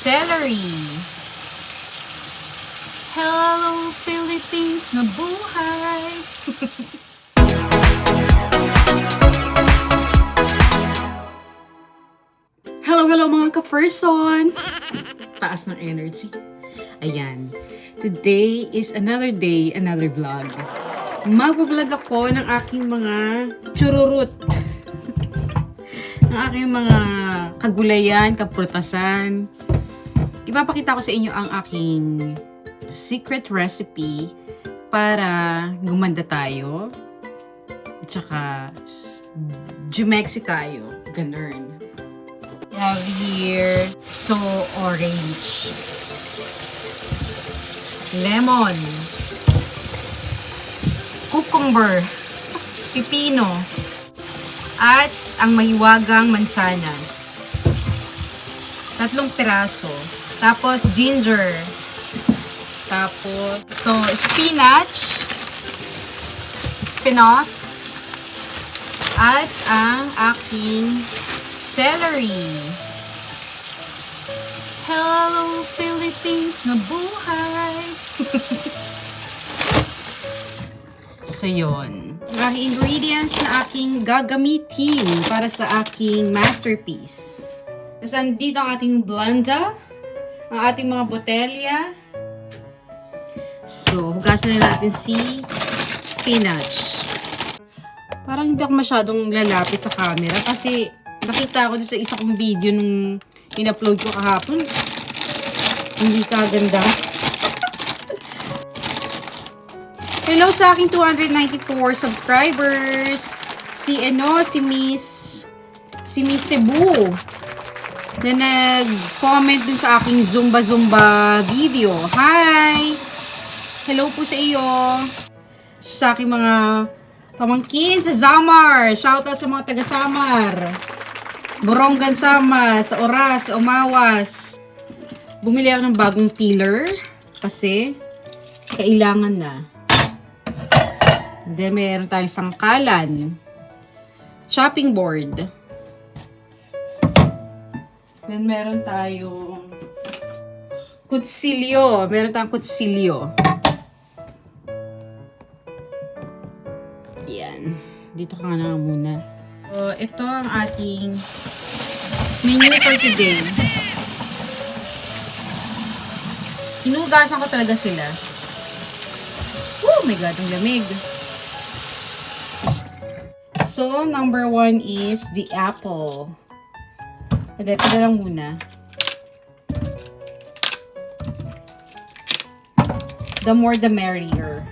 celery. Hello, Philippines, mabuhay! Hello mga ka-person! Taas ng energy. Ayan. Today is another day, another vlog. Mag-vlog ako ng aking mga chururut. Ng aking mga kagulayan, kapurtasan. Ipapakita ko sa inyo ang aking secret recipe para gumanda tayo. At saka jumexy tayo. Ganun. We have here so orange, lemon, cucumber, pipino, at ang mahiwagang mansanas. 3 piraso. Tapos ginger. Tapos ito spinach, spinach, at ang aking celery. Hello, Philippines, mabuhay! So, yun. Ang ingredients na aking gagamitin para sa aking masterpiece. Tapos, andito ang ating blender, ang ating mga botelya. So, hugasan na natin si spinach. Parang hindi ako masyadong lalapit sa camera kasi nakita ko sa isa kong video nung in-upload ko kahapon. Hindi ka ganda. Hello sa aking 294 subscribers. Si Miss Cebu na nag-comment dun sa aking Zumba video. Hi! Hello po sa iyo. Sa aking mga pamangkin sa Samar. Shoutout sa mga taga Samar. Borongan Sama, sa Oras, sa Umawas. Bumili ako ng bagong peeler kasi kailangan na. And then mayroon tayong sangkalan. Chopping board. Then meron tayong kutsilyo. Meron tayong kutsilyo. Yan. Dito ka na muna. So, ito ang ating menu for today. Hinugasan ko talaga sila. Oh my God, ang lamig. So, number 1 is the apple. Ito na lang muna. The more the merrier.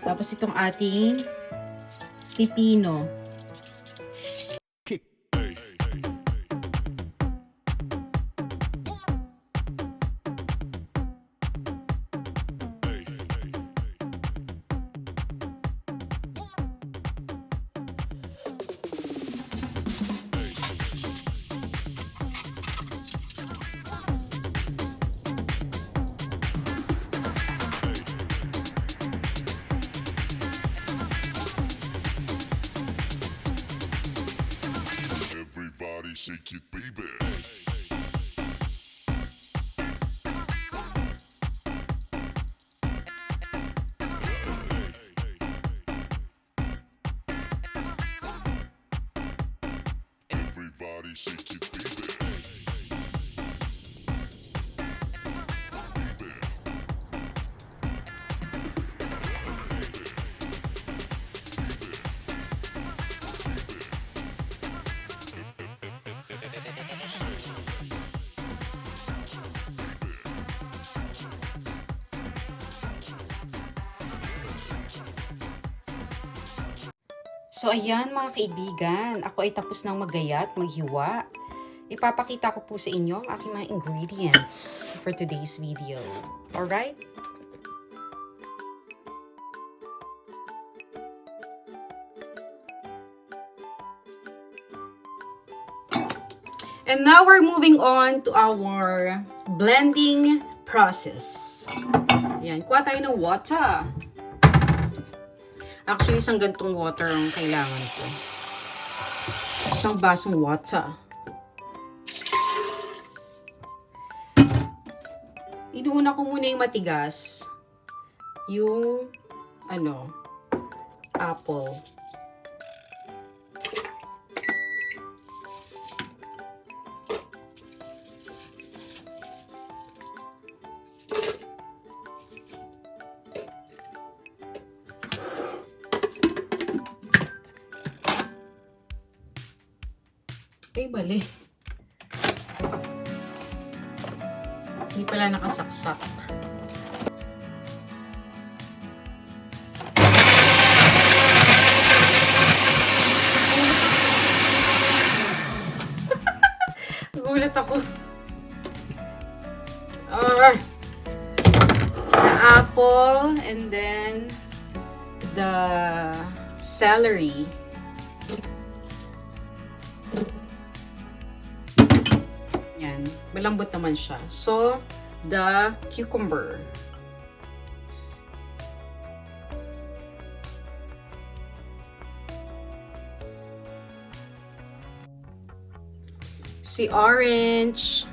Tapos itong ating pipino. Everybody shake it, baby. Everybody shake it, baby. So, ayan mga kaibigan. Ako ay tapos ng maggayat, maghiwa. Ipapakita ko po sa inyo ang aking mga ingredients for today's video. Alright? And now we're moving on to our blending process. Ayan. kuha tayo ng water. Actually, isang gantong water ang kailangan ko. Isang basong water. Inuuna ko muna yung matigas. Yung, apple. Ay, bali. Hindi pala nakasaksak. Gulat ako. The apple and then the celery. Yan. Malambot naman siya. So, the cucumber. Si orange.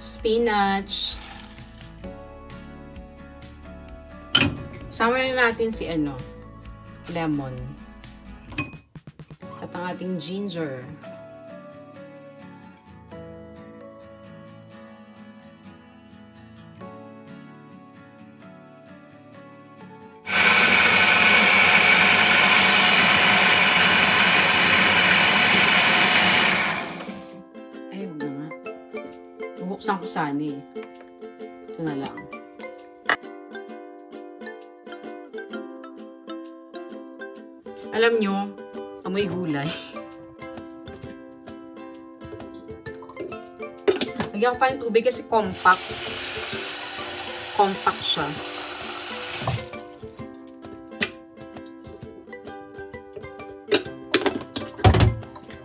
Spinach. Sama na natin si lemon. At ang ating ginger. Ay, huwag na nga. Bubuksan ko sana eh. Ito na lang. Alam nyo, amoy gulay. Lagyan ko pa ng tubig kasi compact. Compact siya.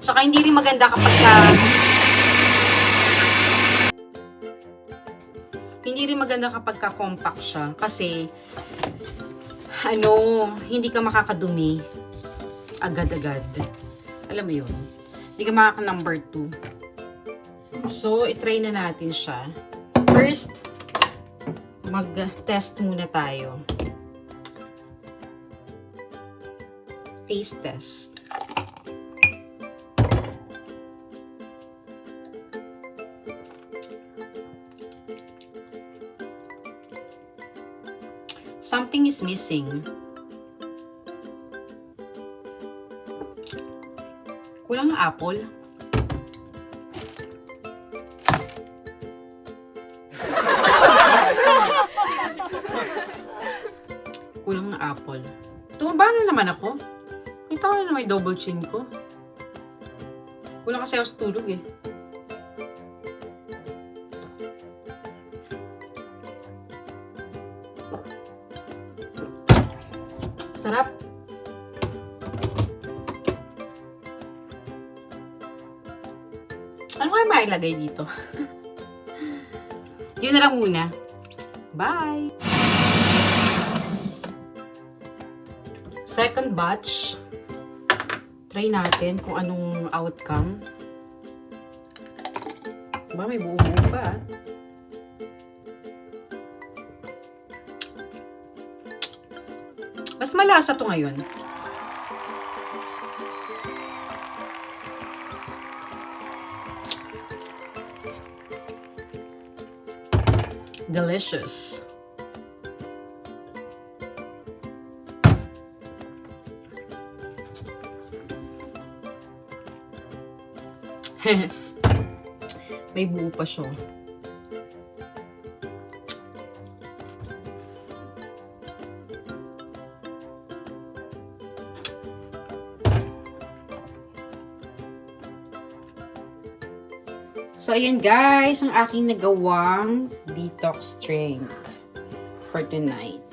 Saka hindi rin maganda kapag compact siya. Kasi, hindi ka makakadumi agad-agad. Alam mo yun? Hindi ka makaka-number 2. So, itry na natin siya. First, mag-test muna tayo. Taste test. Something is missing. Kulang ang apple. Kulang na apple. Tumaba na naman ako. Kita ko na naman yung double chin ko. Kulang kasi ako sa tulog eh. Sarap. Ano kaya mailagay dito? Yun na lang muna. Bye! Second batch. Try natin kung anong outcome. Ba, may buo-buo pa. Mas malasa to ngayon. Delicious. May buo pa siya. So, ayan guys, ang aking nagawang detox drink for tonight.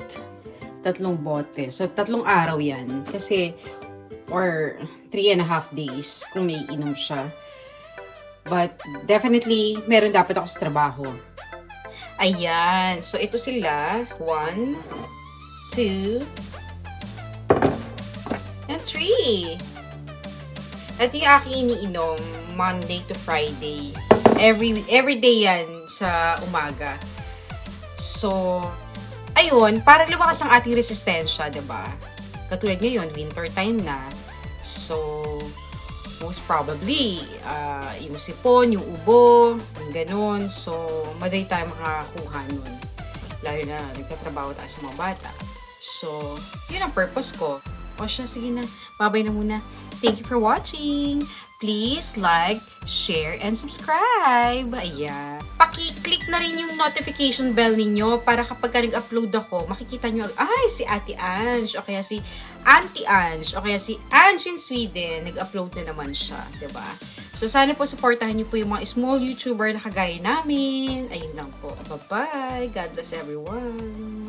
3 bote. So, 3 araw yan. Kasi, or 3.5 days kung may inom siya. But, definitely, meron dapat ako sa trabaho. Ayan. So, ito sila. 1, 2, and 3. Ito yung aking iniinom Monday to Friday. Every day yan sa umaga. So, ayun, para lumakas ang ating resistensya, diba? Katulad ngayon, winter time na. So, most probably, yung sipon, yung ubo, yung ganun. So, madali tayo makakakuha nun. Lalo na nagtatrabaho tayo sa mga bata. So, yun ang purpose ko. O siya, sige na. Babay na muna. Thank you for watching. Please like, share, and subscribe. Ayan. Paki-click na rin yung notification bell ninyo para kapag nag-upload ako, makikita nyo, ay, si Ate Ange, o kaya si Auntie Ange, o kaya si Ange in Sweden, nag-upload na naman siya, diba? So, sana po supportahan nyo po yung mga small YouTuber na kagaya namin. Ayun lang po. Bye-bye. God bless everyone.